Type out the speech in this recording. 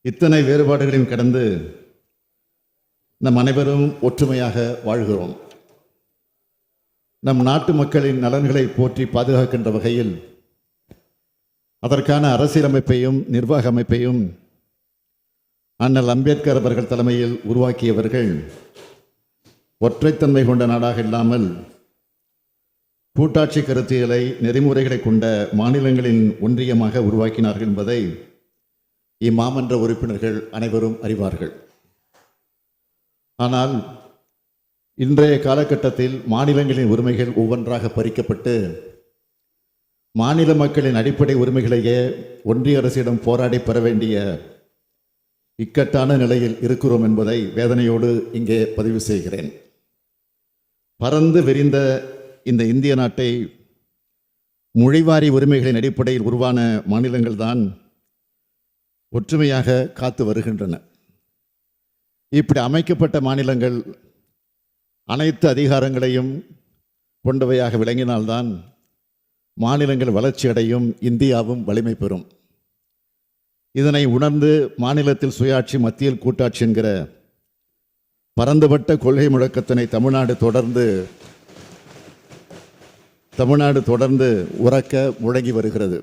இத்தனை வேறுபாடுகளையும் கடந்து நம் அனைவரும் ஒற்றுமையாக வாழ்கிறோம். நம் நாட்டு மக்களின் நலன்களை போற்றி பாதுகாக்கின்ற வகையில் அதற்கான அரசியலமைப்பையும் நிர்வாக அமைப்பையும் அண்ணல் அம்பேத்கர் அவர்கள் தலைமையில் உருவாக்கியவர்கள் ஒற்றைத்தன்மை கொண்ட நாடாக இல்லாமல் கூட்டாட்சி கருத்தியலை நெறிமுறைகளை கொண்ட மாநிலங்களின் ஒன்றியமாக உருவாக்கினார்கள் என்பதை இம்மாமன்ற உறுப்பினர்கள் அனைவரும் அறிவார்கள். ஆனால் இன்றைய காலகட்டத்தில் மாநிலங்களின் உரிமைகள் ஒவ்வொன்றாக பறிக்கப்பட்டு மாநில மக்களின் அடிப்படை உரிமைகளையே ஒன்றிய அரசிடம் போராடி பெற வேண்டிய இக்கட்டான நிலையில் இருக்கிறோம் என்பதை வேதனையோடு இங்கே பதிவு செய்கிறேன். பரந்து விரிந்த இந்த இந்திய நாட்டை மொழிவாரி உரிமைகளின் அடிப்படையில் உருவான மாநிலங்கள்தான் ஒற்றுமையாக காத்து வருகின்றன. இப்படி அமைக்கப்பட்ட மாநிலங்கள் அனைத்து அதிகாரங்களையும் கொண்டவையாக விளங்கினால்தான் மாநிலங்கள் வளர்ச்சியடையும், இந்தியாவும் வலிமை பெறும். இதனை உணர்ந்து மாநிலத்தில் சுயாட்சி, மத்தியில் கூட்டாட்சி என்கிற பரந்துபட்ட கொள்கை முழக்கத்தினை தமிழ்நாடு தொடர்ந்து உரக்க முழங்கி வருகிறது.